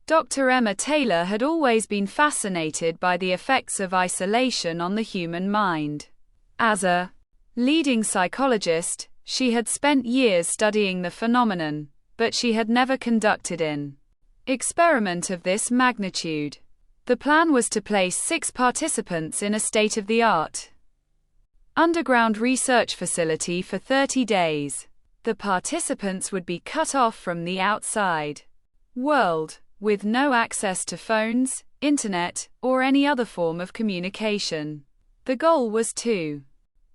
Dr. Emma Taylor had always been fascinated by the effects of isolation on the human mind. As a leading psychologist, she had spent years studying the phenomenon, but she had never conducted an experiment of this magnitude. The plan was to place 6 participants in a state-of-the-art underground research facility for 30 days. The participants would be cut off from the outside world, with no access to phones, internet, or any other form of communication. The goal was to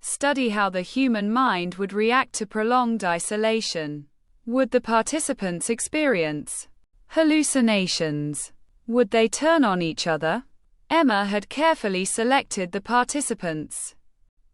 study how the human mind would react to prolonged isolation. Would the participants experience hallucinations? Would they turn on each other? Emma had carefully selected the participants,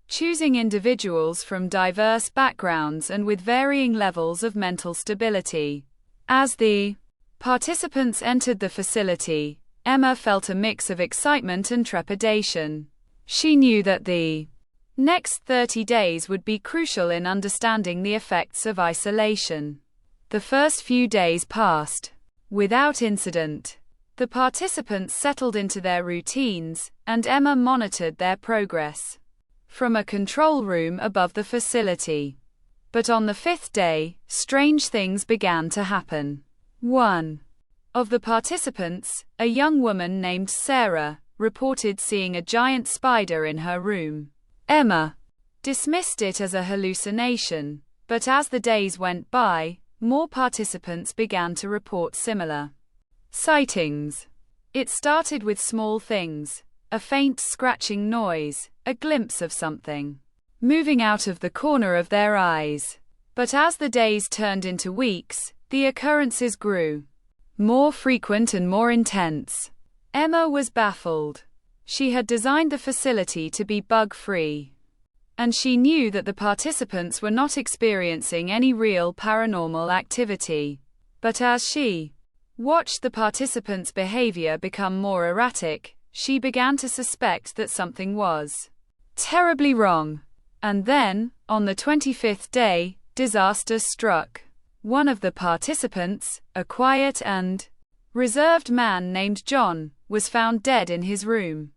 choosing individuals from diverse backgrounds and with varying levels of mental stability. As the participants entered the facility, Emma felt a mix of excitement and trepidation. She knew that the next 30 days would be crucial in understanding the effects of isolation. The first few days passed without incident. The participants settled into their routines, and Emma monitored their progress from a control room above the facility. But on the 5th day, strange things began to happen. One of the participants, a young woman named Sarah, reported seeing a giant spider in her room. Emma dismissed it as a hallucination, but as the days went by, more participants began to report similar sightings. It started with small things: a faint scratching noise, a glimpse of something moving out of the corner of their eyes. But as the days turned into weeks, the occurrences grew more frequent and more intense. Emma was baffled. She had designed the facility to be bug-free, and she knew that the participants were not experiencing any real paranormal activity. But as she watched the participants' behavior become more erratic, she began to suspect that something was terribly wrong. And then, on the 25th day, disaster struck. One of the participants, a quiet and reserved man named John, was found dead in his room.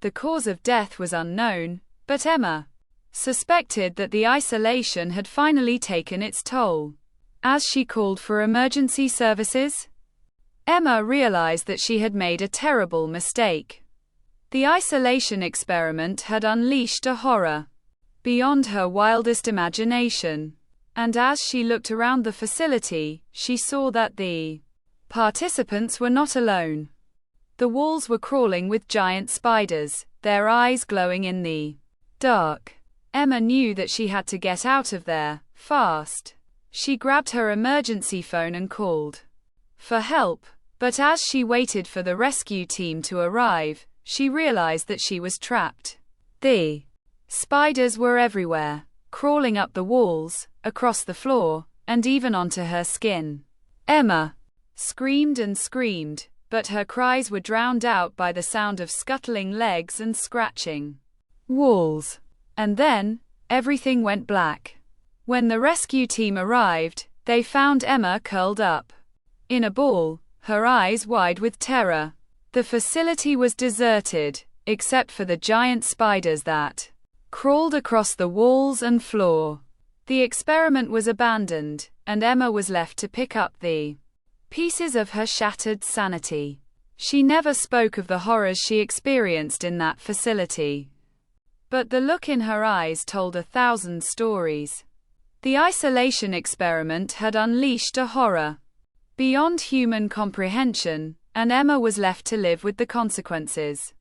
The cause of death was unknown, but Emma suspected that the isolation had finally taken its toll. As she called for emergency services, Emma realized that she had made a terrible mistake. The isolation experiment had unleashed a horror beyond her wildest imagination. And as she looked around the facility, she saw that the participants were not alone. The walls were crawling with giant spiders, their eyes glowing in the dark. Emma knew that she had to get out of there, fast. She grabbed her emergency phone and called for help. But as she waited for the rescue team to arrive, she realized that she was trapped. The spiders were everywhere, crawling up the walls, across the floor, and even onto her skin. Emma screamed and screamed, but her cries were drowned out by the sound of scuttling legs and scratching walls. And then, everything went black. When the rescue team arrived, they found Emma curled up in a ball, her eyes wide with terror. The facility was deserted, except for the giant spiders that crawled across the walls and floor. The experiment was abandoned, and Emma was left to pick up the pieces of her shattered sanity. She never spoke of the horrors she experienced in that facility, but the look in her eyes told 1,000 stories. The isolation experiment had unleashed a horror beyond human comprehension, and Emma was left to live with the consequences.